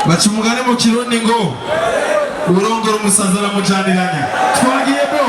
Bachumugane mu Kirundi ngo urongora umusaza aramujaniranya. Twagiye bo.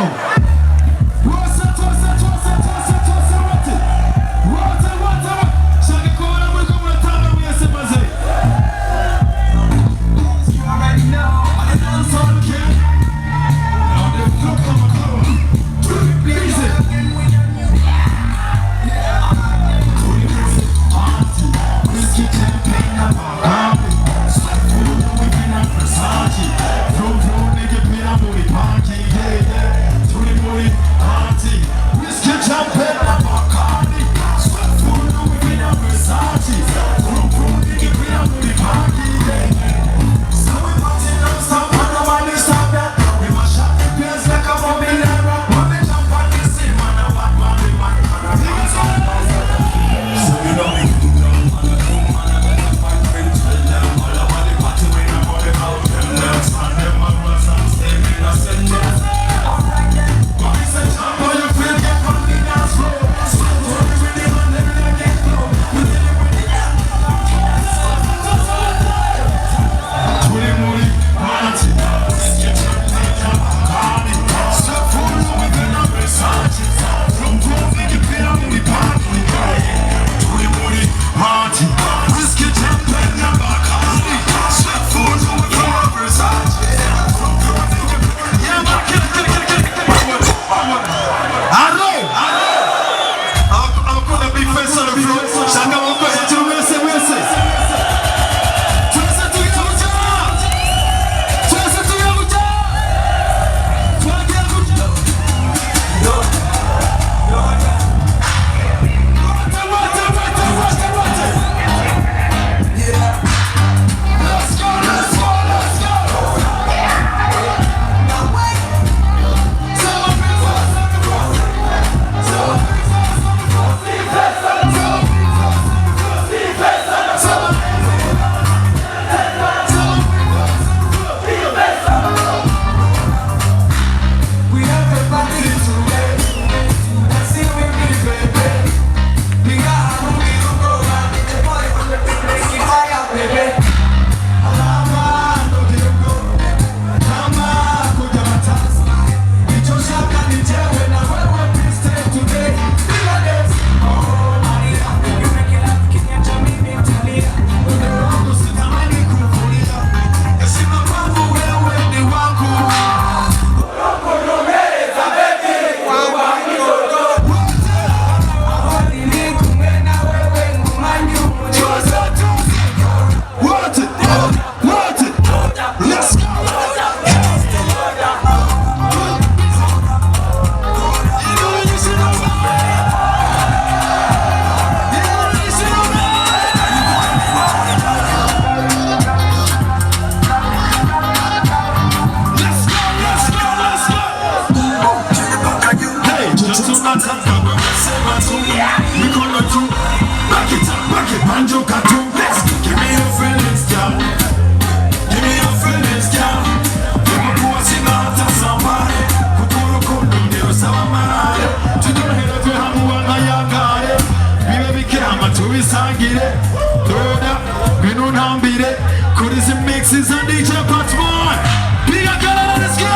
Mixes and DJ Patman. Big up, let's go.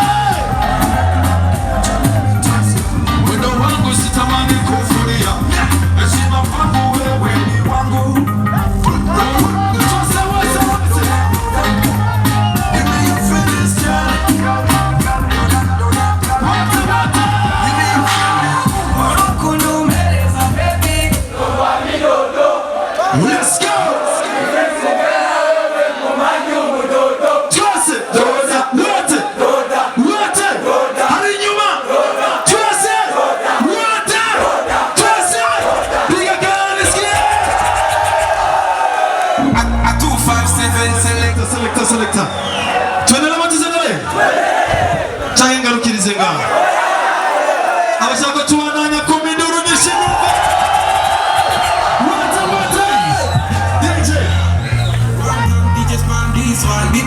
When the one goes to Tamani Kofuria, and she my family where we want go. Give me your feelings, child. Give me your feelings. Let's go. Selector. Tuendelea matizamaji. Chayenga rukirizenga. Abashaka tuwananya kominduru nishimuka. Wata. DJ. DJ's man this one. Be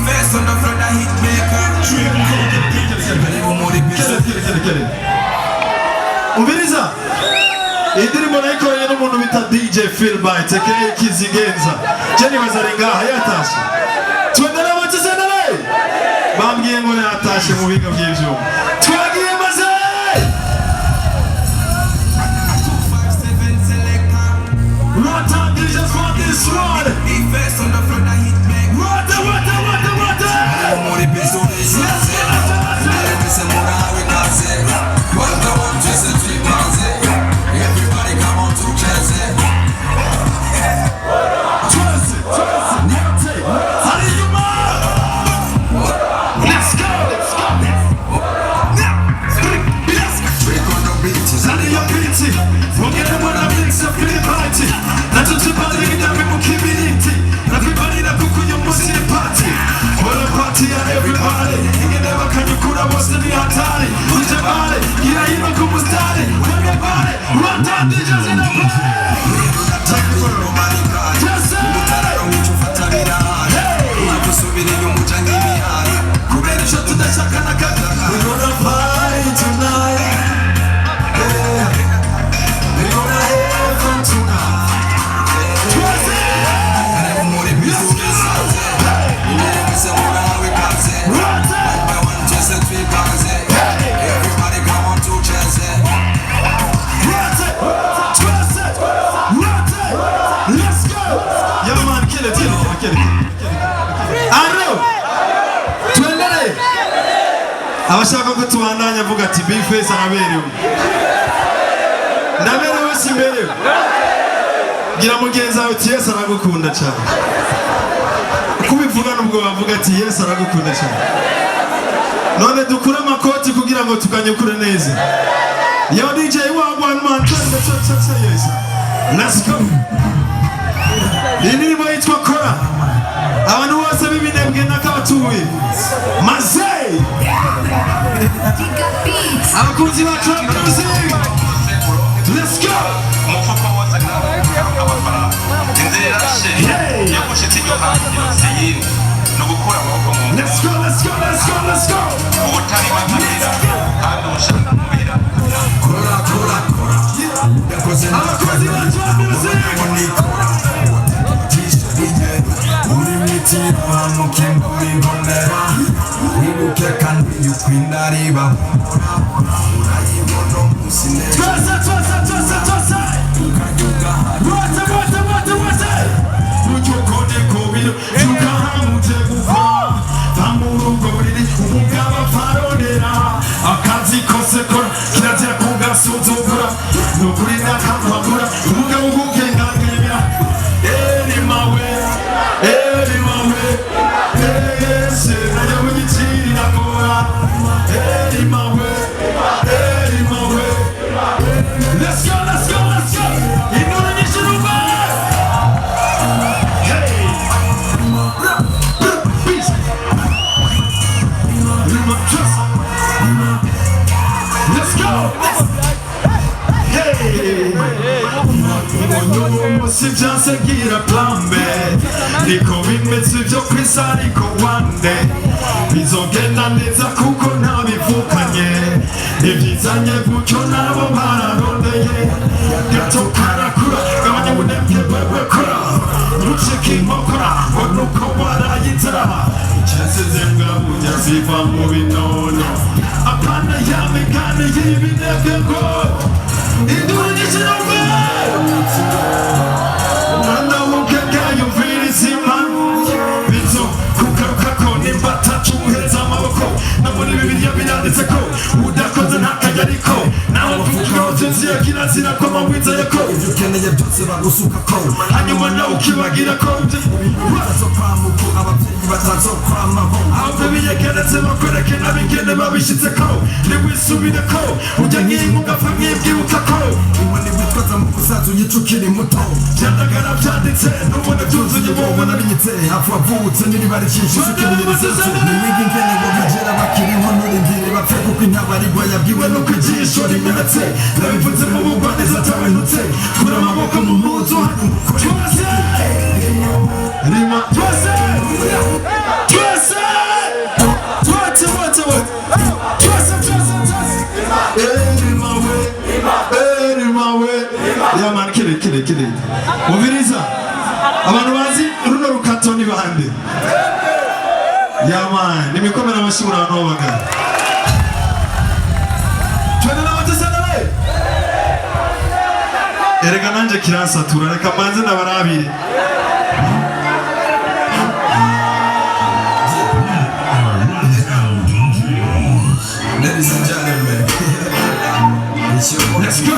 first on the front of hit maker. Get it. Umviriza. Indirimbo nayikoranye n'umuntu bita DJ Philbite aka Kizigenza. Jenny Bazarenga hayatashe. Twendele amatizendele bambwiye ngo natashe mu biga by'ivyuma twagiye maze 257 selector. What time did you for this one? Be first on the front of hit maker. What? Muri bisuri sase. Nese mura we kaze. Wanda one just a three kaze. Everybody come on to chase. Everybody, ingeneva kanyukura bose ni hatari uje bale gira hino kumustari wenge bale rwanda DJs in the abashaka ko tubandanya avuga ati Big Face araberewe ndaberewe simberewe gira mugenzi wawe ati Yesu aragukunda cyane kubivuga nubwo bavuga ati Yesu aragukunda cyane none dukura amakoti kugira ngo tukanyukure neza yo DJ wa one man yes let's go ini ni yitwa Kora abantu bose bibinebwe nakabatuye Mazei abakunzi ba trap music let's go let's go abakunzi ba trap music akazi kose kora kirazira kugasuzugura nukuri nakavagura umugabo ugukengagemera mawe ese nayo wigitiri nagora mawe let's go inura nyishiruba let's go si byanse gira plambe niko bimeze byo kwisa ariko one day bizogenda neza kuko ntabivukanye ibyizanye gutyo nabo bararondeye gato karakura gabanya ubunebwe bwewe kora ntucike inkokora ngo nuko warayitara icyasize bwabunya ziva mu binono apana yamigane y'ibinebwe ngo induru nyishirambe mwana w'ubwenge yumvirizima bizo kugaruka ko nimbata cuheza amaboko no muri bibiliya biranditse ko udakoze ntakajya ariko nawe uvuga uziye kirazira ko mabwiza yako ibyo ukeneye byose bagusuka ko hanyuma nawe ukibagira ko bazokwambuka ababyeyi batazokwamaho ahubwo biyegeretse bakwereke n'abigene babishitse ko ntiwisubire ko ujya nk'iyi ugapfa nk'ibyibuka ko inkoni witwaza mu kusaza uyica ukiri muto byandagara byanditse n'ubona byuzuye wowe nabinyitse hafu wavutse n'iriba ricisha usukinyiriza n'imiga ingene ngo bigera bakiriho n'urindire bapfe kuko intabarigwa yabwiwe nuko ijisho rimenetse nabivuze mu bugwaneza atawentutse kura amaboko mu mpuzu twese rima twese ya man kire mubiriza abantu bazi runo rukato ni bande Yeah man, nimekomera amashimura abantu babaga. Twende na batesana we. Erega nanje kiransatura reka manze nabarabire. Ladies and gentlemen, it's your boy. Let's go.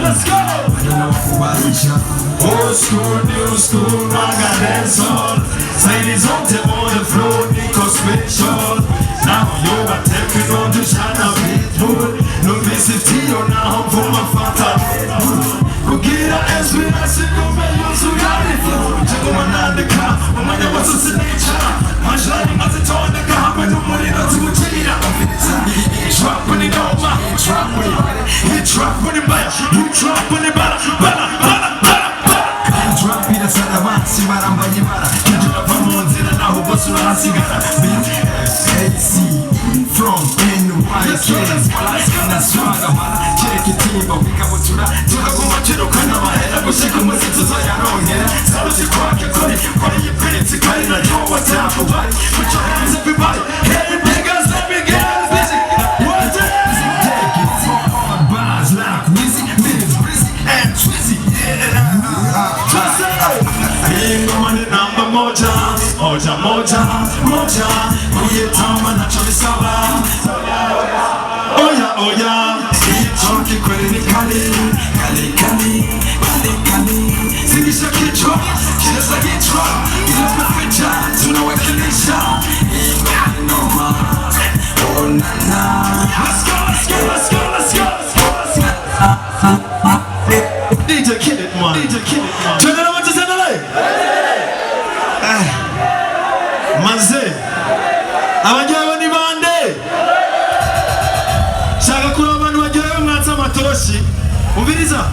Let's go. Old school, new school, raga dancehall. Ladies on the floor, Nico special. Now you are taking on the Shana Pitbull. No visit you now for my father. Kugira Eswina Sikume Yusuyari. Jagomanandika, Omanya was a nature. Mashlani as a ton the car when the money not to China. Trap when it over, trap when it trap when it buy, you trap when it buy. Drop in a Sadamat, Simaramba Yamara, Kendra Pamonzina, now Bosura Sigara, BSAC from NYK, Alaska, Swagama, Cherokee Timbo, Pikabutura, Tukakuma Chirokana, Aboseko Mosito Zayaron, Salusi Kwaka, Koni, you pretty to Kaina, know what's up for what? Put your hands everybody, hey, niggas, let me get busy. What's it? Take it for all bars, like Wizzy, Minutes, Brizzy, and Twizzy, yeah. Namba moja, moja, moja, moja. Kuyetama na cholisaba. Oya, oya. Sichoki kweli ni kali, kali, kali, kali, kali. Zingisha kichwa, cheza kichwa. Inakuficha, tunawakilisha. Inga noma, oh na na. Let's go, let's go, let's go, let's go, let's go. DJ Kid it, man. DJ Kid it, man. Turn it on to Manze abajyawe ni bande shaka kuri abantu bajyawe mwatsa amatoroshi umviriza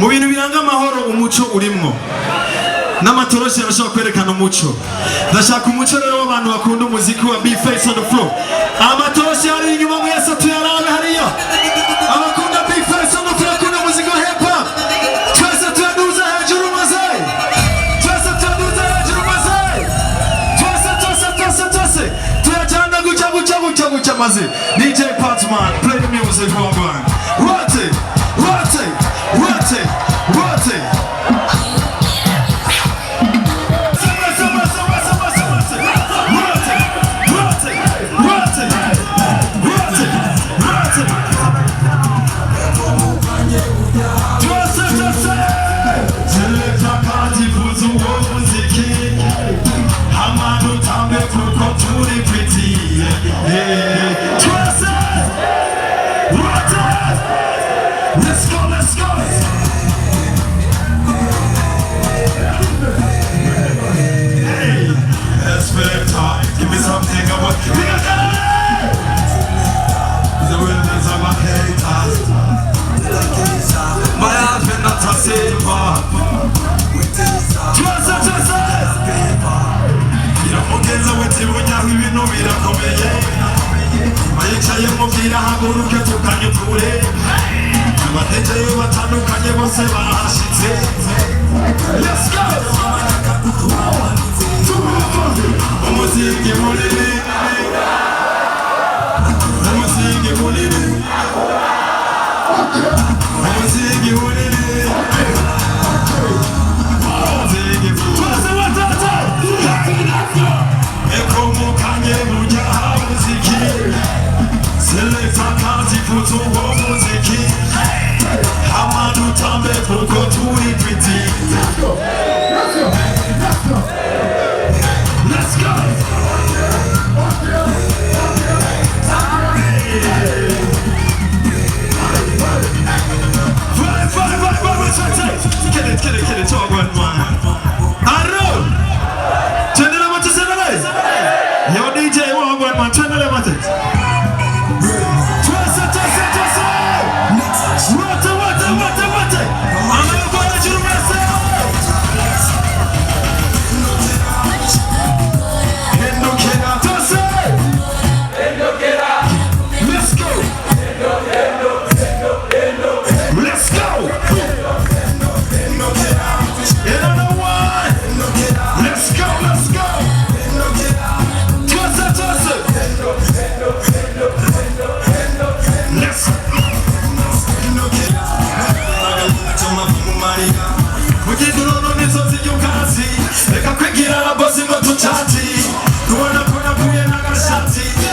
mu bintu biranga amahoro umuco urimwo n'amatoroshi arashobora kwerekana umuco ndashaka umuco rero w'abantu bakunda umuziki wa Big Face on the floor amatoroshi hari inyuma mwese tuyarabe hariya abakunda Big Face on the floor akunda umuziki wa hip hop twese tuyaduza hejuru maze DJ Patman, play the music, Robin. Rotate, rotate, rotate, rotate. Let's go, let's go. Hey, that's better talk. Give me something I want. The wilderness of my haters. My heart will not a silver. Trust it. Iramugenza wetu bunyaho ibintu birakomeye. Bayicaye mu byira haguruke tukanyukure. Abategereje batandukanye bose bahashitse. Let's go. Umuziki munini. Umuziki munini. Umuziki munini. Ekomo kanye mujaha muziki. Selekta kazi futu wa muziki. Hamadu tambe kuko turi pretty. Let's go. Let's go. Let's go. kile chogwan man. Aro. Twende na mate sana leo. Yo DJ wogwan man, twende na mate. Twasa. Wate. Anayokuwa na jurumesa. Endokera twasa. Let's go. Let's go. Another one. Let's go. Twasa. Let's we can't do no